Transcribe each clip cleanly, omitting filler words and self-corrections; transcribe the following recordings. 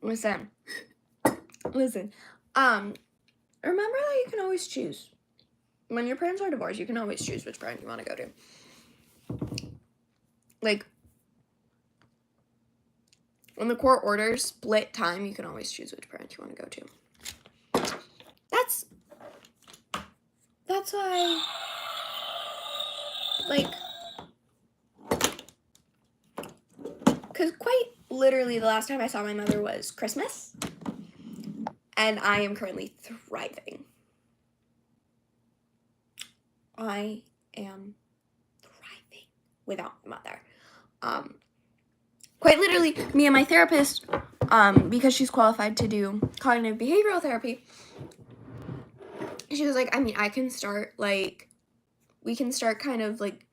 Listen. Remember that you can always choose. When your parents are divorced, you can always choose which parent you want to go to. Like, when the court orders split time, you can always choose which parent you want to go to. That's why, like, because quite literally the last time I saw my mother was Christmas, and I am currently thriving. I am thriving without my mother. Quite literally, me and my therapist, because she's qualified to do cognitive behavioral therapy, she was like, I mean, we can start kind of, like,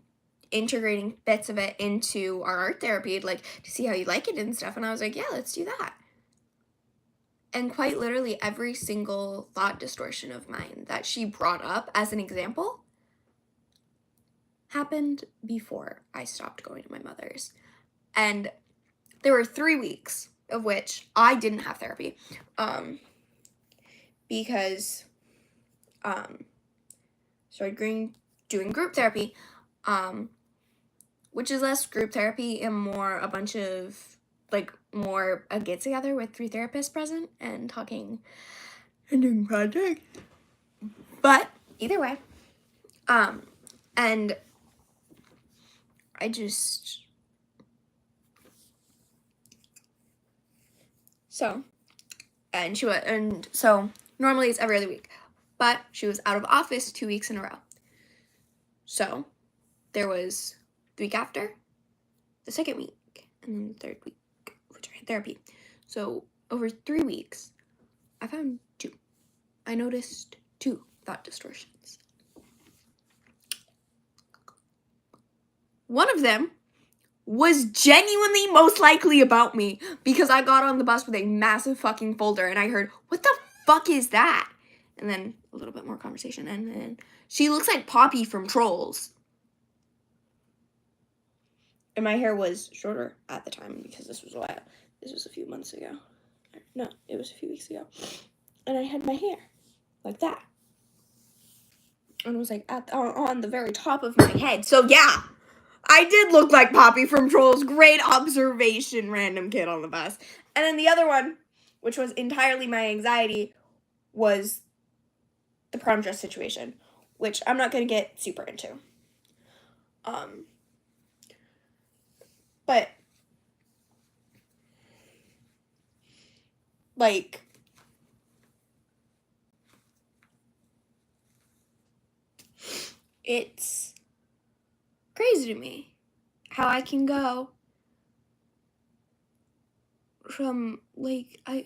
integrating bits of it into our art therapy, like, to see how you like it and stuff. And I was like, yeah, let's do that. And quite literally, every single thought distortion of mine that she brought up as an example happened before I stopped going to my mother's. And there were 3 weeks of which I didn't have therapy, because started doing group therapy, which is less group therapy and more a bunch of, like, more a get together with 3 therapists present and talking and doing projects. But either way, and I just so normally it's every other week, but she was out of office 2 weeks in a row. So there was the week after, the second week, and then the third week, which I had therapy. So over 3 weeks, I found 2. I noticed 2 thought distortions. One of them was genuinely most likely about me, because I got on the bus with a massive fucking folder and I heard, what the fuck is that? And then a little bit more conversation, and then she looks like Poppy from Trolls. And my hair was shorter at the time, because this was a few months ago. No, it was a few weeks ago. And I had my hair like that. And it was like on the very top of my head. So yeah, I did look like Poppy from Trolls. Great observation, random kid on the bus. And then the other one, which was entirely my anxiety, was the prom dress situation, which I'm not going to get super into. But, like, it's crazy to me how I can go from, like, I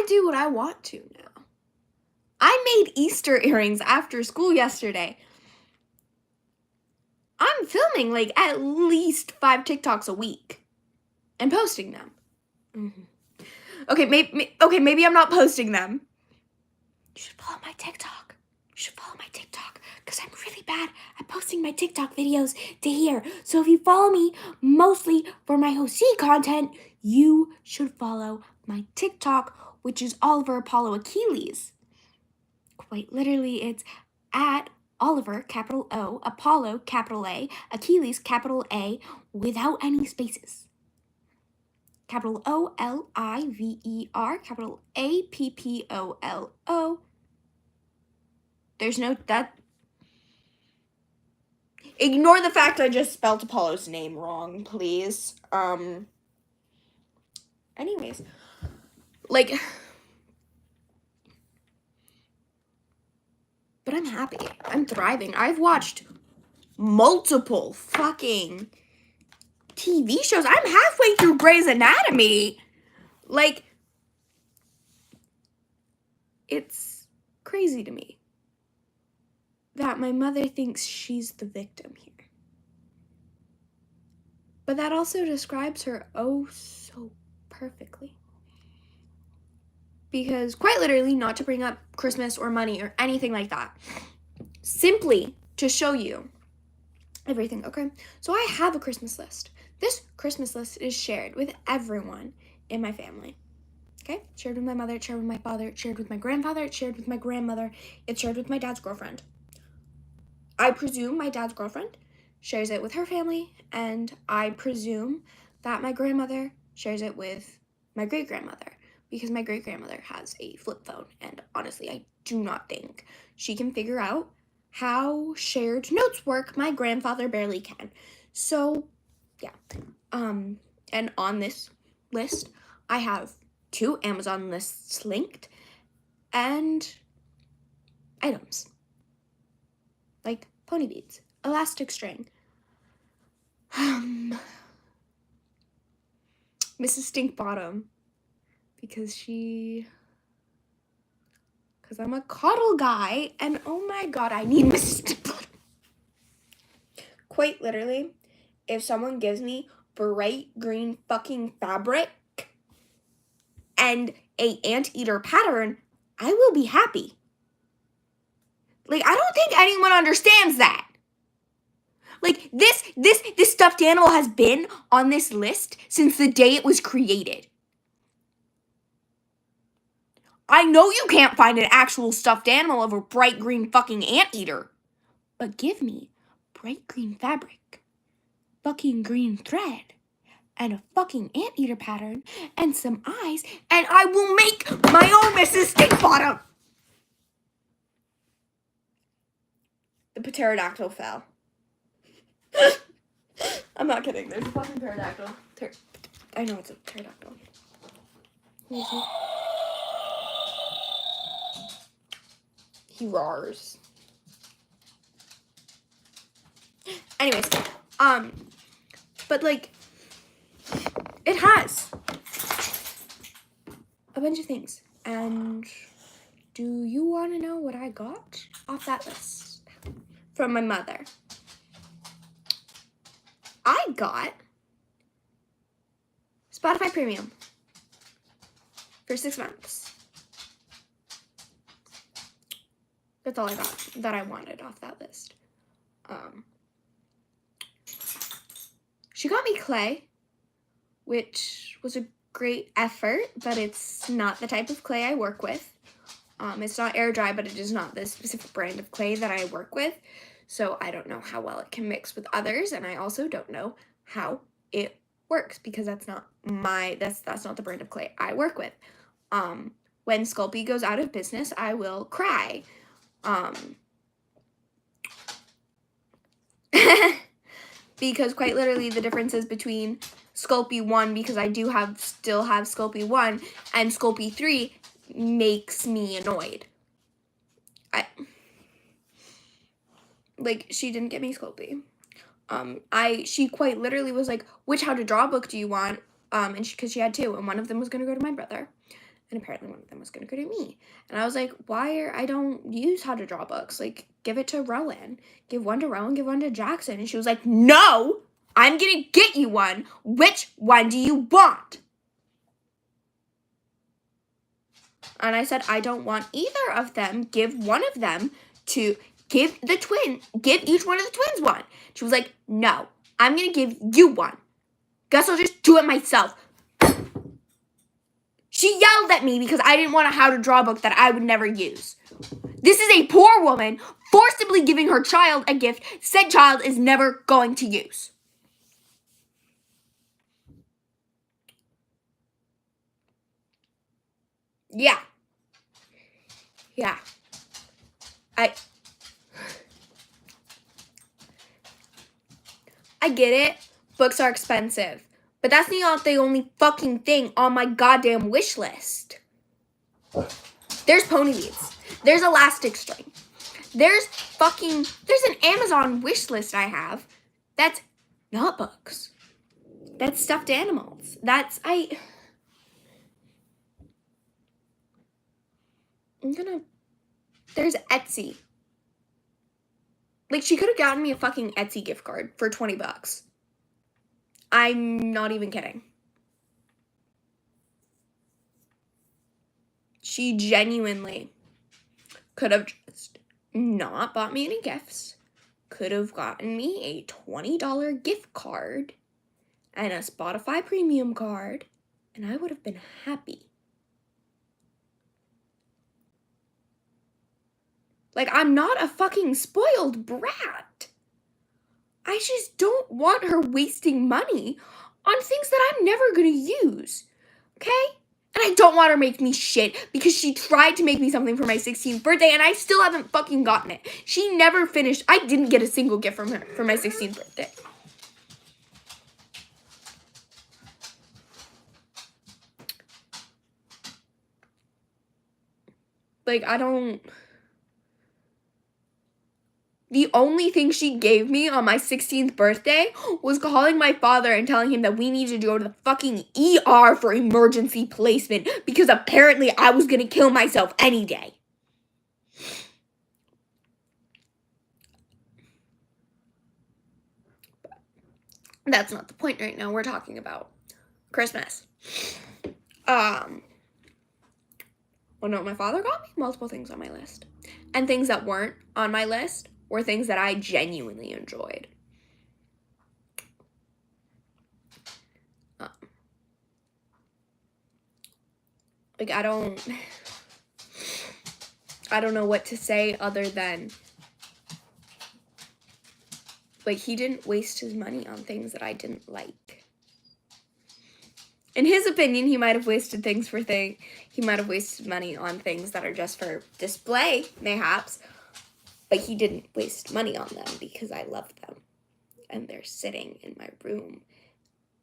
do what I want to now. I made Easter earrings after school yesterday. I'm filming, like, at least 5 TikToks a week and posting them. Mm-hmm. Okay, maybe I'm not posting them. You should follow my TikTok. Because I'm really bad at posting my TikTok videos to here. So if you follow me mostly for my Hosea content, you should follow my TikTok, which is Oliver Apollo Achilles. Quite literally, it's at Oliver, capital O, Apollo, capital A, Achilles, capital A, without any spaces. Capital O-L-I-V-E-R, capital A-P-P-O-L-O. There's no, that, ignore the fact I just spelled Apollo's name wrong, please. Anyways, like, but I'm happy. I'm thriving. I've watched multiple fucking TV shows. I'm halfway through Grey's Anatomy. Like, it's crazy to me that my mother thinks she's the victim here. But that also describes her oh so perfectly. Because quite literally, not to bring up Christmas or money or anything like that, simply to show you everything, okay? So I have a Christmas list This Christmas list is shared with everyone in my family. Okay? Shared with my mother, shared with my father, shared with my grandfather, shared with my grandmother. It's shared with my dad's girlfriend. I presume my dad's girlfriend shares it with her family, and I presume that my grandmother shares it with my great-grandmother, because my great-grandmother has a flip phone, and honestly, I do not think she can figure out how shared notes work. My grandfather barely can. So, yeah. And on this list, I have 2 Amazon lists linked and items like pony beads, elastic string, Mrs. Stinkbottom, because I'm a coddle guy, and oh my god, I need Mrs. Stinkbottom. Quite literally, if someone gives me bright green fucking fabric and a anteater pattern, I will be happy. Like, I don't think anyone understands that. Like, this stuffed animal has been on this list since the day it was created. I know you can't find an actual stuffed animal of a bright green fucking anteater, but give me bright green fabric, fucking green thread, and a fucking anteater pattern, and some eyes, and I will make my own Mrs. Stinkbottom. The pterodactyl fell. I'm not kidding. There's a fucking pterodactyl. I know it's a pterodactyl. He roars. Anyways, but like, it has a bunch of things. And do you want to know what I got off that list from my mother? I got Spotify Premium for 6 months. That's all I got that I wanted off that list. She got me clay, which was a great effort, but it's not the type of clay I work with. It's not air dry, but it is not the specific brand of clay that I work with. So I don't know how well it can mix with others, and I also don't know how it works because that's not the brand of clay I work with. When Sculpey goes out of business, I will cry. Because quite literally the differences between Sculpey 1, because I still have Sculpey 1, and Sculpey 3 makes me annoyed. She didn't get me Sculpey. She quite literally was like, which How to Draw book do you want? And because she had 2, and one of them was going to go to my brother, and apparently one of them was going to go to me. And I was like, I don't use How to Draw books. Like, give it to Rowan. Give one to Rowan, give one to Jackson. And she was like, no, I'm going to get you one. Which one do you want? And I said, I don't want either of them. Give one of them to, give each one of the twins one. She was like, no, I'm going to give you one. Guess I'll just do it myself. She yelled at me because I didn't want a How to Draw book that I would never use. This is a poor woman forcibly giving her child a gift said child is never going to use. Yeah. I get it. Books are expensive. But that's not the only fucking thing on my goddamn wish list. There's pony beads. There's elastic string. There's an Amazon wish list I have that's not books. That's stuffed animals. There's Etsy. Like, she could have gotten me a fucking Etsy gift card for $20. I'm not even kidding. She genuinely could have just not bought me any gifts, could have gotten me a $20 gift card, and a Spotify premium card, and I would have been happy. Like, I'm not a fucking spoiled brat. I just don't want her wasting money on things that I'm never gonna use, okay? And I don't want her to make me shit because she tried to make me something for my 16th birthday and I still haven't fucking gotten it. She never finished. I didn't get a single gift from her for my 16th birthday. Like, I don't... The only thing she gave me on my 16th birthday was calling my father and telling him that we needed to go to the fucking ER for emergency placement because apparently I was gonna kill myself any day. That's not the point right now. We're talking about Christmas. Well, no, my father got me multiple things on my list. And things that weren't on my list were things that I genuinely enjoyed. Like, I don't know what to say other than, like, he didn't waste his money on things that I didn't like. In his opinion, he might have wasted he might have wasted money on things that are just for display, mayhaps, but he didn't waste money on them because I love them, and they're sitting in my room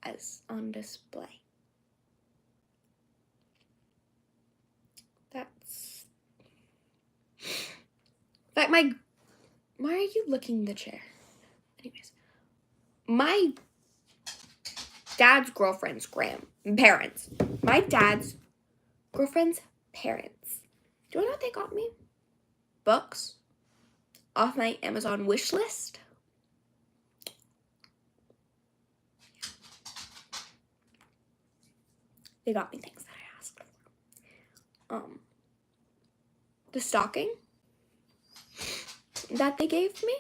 as on display. That's... That my... Why are you licking the chair? Anyways, my dad's girlfriend's parents. My dad's girlfriend's parents. Do you know what they got me? Books off my Amazon wish list. They got me things that I asked for. The stocking that they gave me,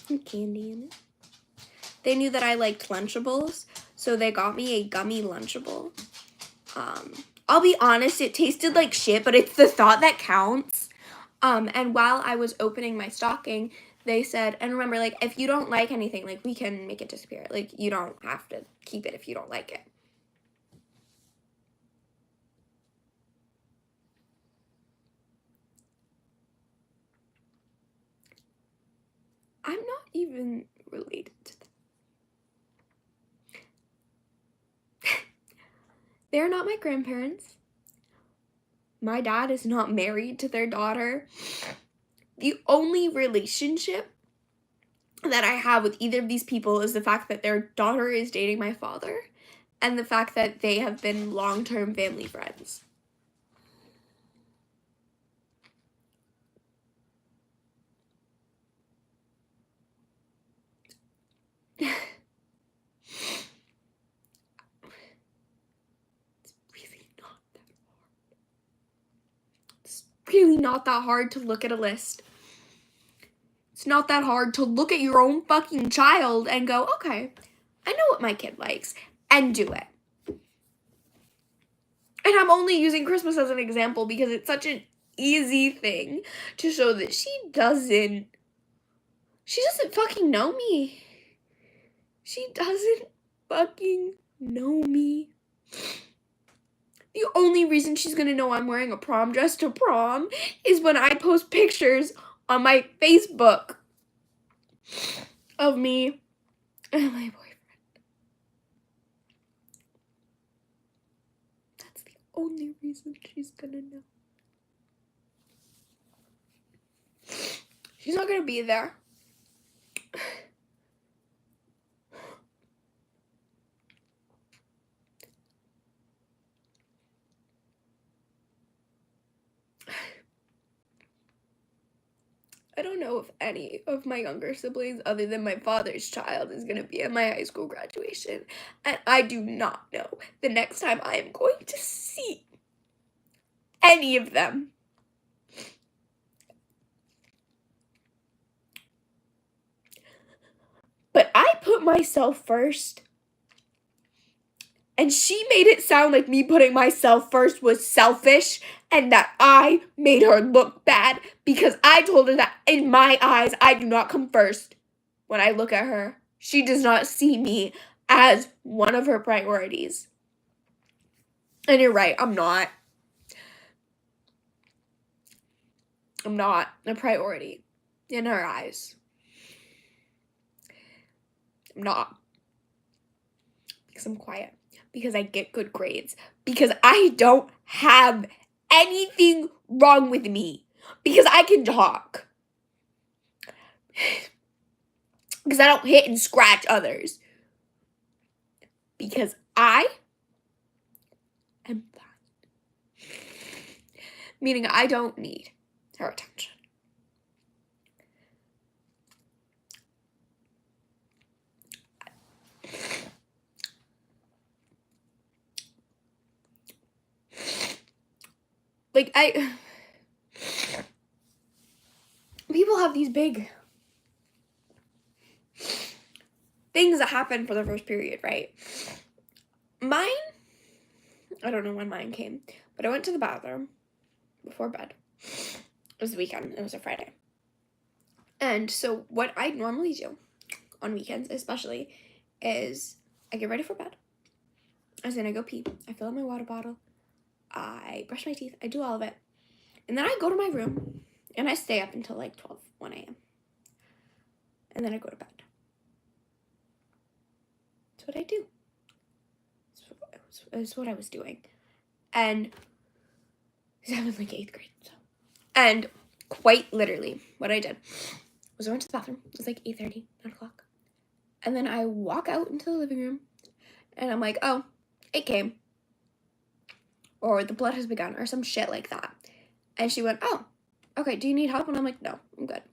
and candy in it. They knew that I liked Lunchables, so they got me a gummy Lunchable. I'll be honest, it tasted like shit, but it's the thought that counts. And while I was opening my stocking, they said, and remember, like, if you don't like anything, like, we can make it disappear. Like, you don't have to keep it if you don't like it. I'm not even related to them. They're not my grandparents. My dad is not married to their daughter. The only relationship that I have with either of these people is the fact that their daughter is dating my father and the fact that they have been long-term family friends. Really not that hard to look at a list. It's not that hard to look at your own fucking child and go, okay, I know what my kid likes, and do it. And I'm only using Christmas as an example because it's such an easy thing to show that she doesn't fucking know me. She doesn't fucking know me. The only reason she's gonna know I'm wearing a prom dress to prom is when I post pictures on my Facebook of me and my boyfriend. That's the only reason she's gonna know. She's not gonna be there. I don't know if any of my younger siblings, other than my father's child, is going to be at my high school graduation. And I do not know the next time I am going to see any of them. But I put myself first. And she made it sound like me putting myself first was selfish and that I made her look bad because I told her that in my eyes, I do not come first when I look at her. She does not see me as one of her priorities. And you're right, I'm not. I'm not a priority in her eyes. I'm not. Because I'm quiet. Because I get good grades. Because I don't have anything wrong with me. Because I can talk. Because I don't hit and scratch others. Because I am fine. Meaning I don't need her attention. Like, people have these big things that happen for the first period, right? Mine, I don't know when mine came, but I went to the bathroom before bed. It was the weekend. It was a Friday. And so what I normally do on weekends, especially, is I get ready for bed. As in, I go pee. I fill up my water bottle. I brush my teeth. I do all of it. And then I go to my room, and I stay up until like 1 a.m. And then I go to bed. That's what I do. That's what I was doing. And I was like 8th grade. So. And quite literally, what I did was I went to the bathroom. It was like 8:30, 9 o'clock. And then I walk out into the living room, and I'm like, oh, it came. Or the blood has begun, or some shit like that. And she went, oh, okay, do you need help? And I'm like, no, I'm good.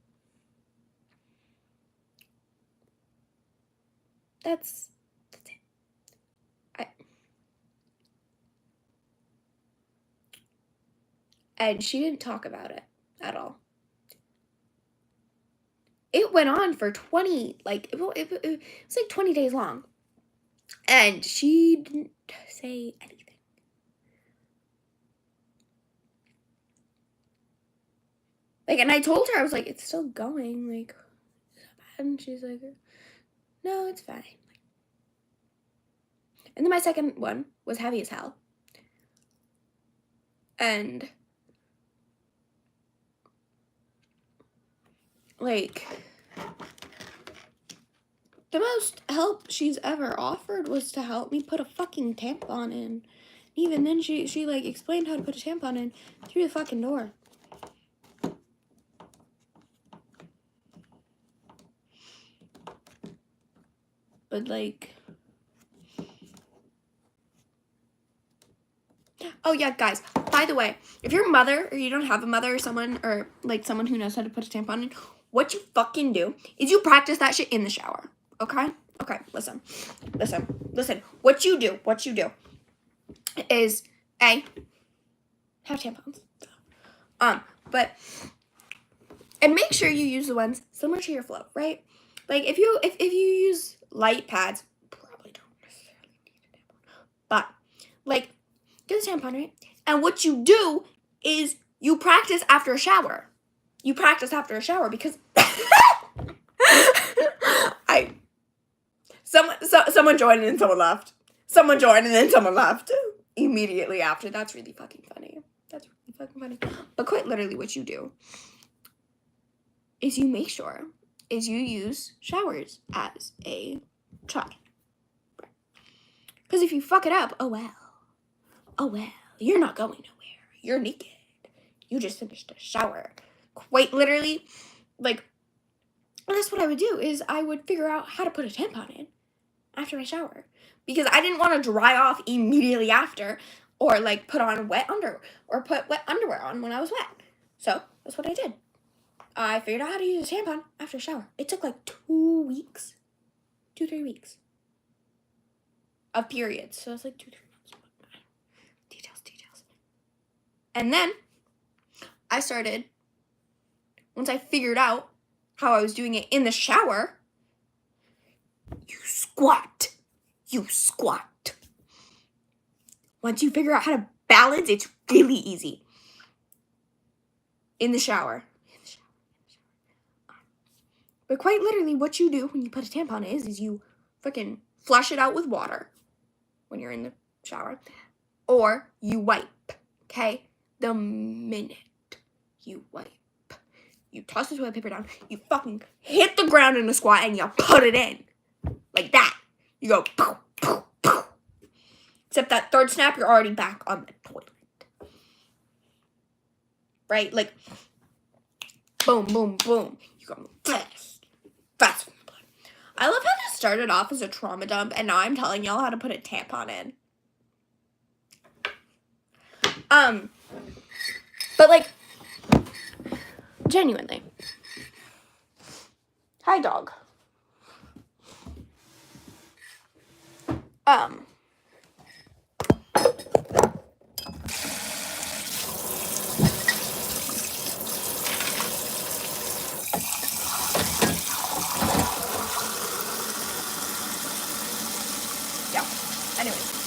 That's it. And she didn't talk about it at all. It went on for 20, it was like 20 days long. And she didn't say anything. And I told her, I was like, it's still going, is that bad? And she's like, no, it's fine. And then my second one was heavy as hell. And, the most help she's ever offered was to help me put a fucking tampon in. Even then, she explained how to put a tampon in through the fucking door. But, oh, yeah, guys, by the way, if you're a mother, or you don't have a mother, or someone, or, someone who knows how to put a tampon in, what you fucking do is you practice that shit in the shower, okay? Okay, listen. What you do is, A, have tampons. But, and make sure you use the ones similar to your flow, right? If you use light pads, probably don't necessarily need a tampon. But, get the tampon, right? And what you do is you practice after a shower. Because someone joined and someone left. Someone joined and then someone left immediately after. That's really fucking funny. But quite literally what you do is you make sure is you use showers as a try. Because if you fuck it up, oh well, you're not going nowhere. You're naked. You just finished a shower. Quite literally, that's what I would do, is I would figure out how to put a tampon in after my shower. Because I didn't want to dry off immediately after, or, put on wet underwear, or put wet underwear on when I was wet. So, that's what I did. I figured out how to use a tampon after a shower. It took, 2 weeks. 2-3 weeks. Of periods. So, it's 2-3 months. Details. And then, I started, once I figured out how I was doing it in the shower, you squat. Once you figure out how to balance, it's really easy. In the shower. But quite literally, what you do when you put a tampon is you freaking flush it out with water when you're in the shower. Or you wipe, okay? The minute you wipe, you toss the toilet paper down, you fucking hit the ground in a squat, and you put it in. Like that. You go, poof, poof, poof. Except that third snap, you're already back on the toilet. Right? Like, boom, boom, boom. You go fast. Fast. I love how this started off as a trauma dump, and now I'm telling y'all how to put a tampon in. But like, genuinely. Hi, dog. Yeah. Anyways.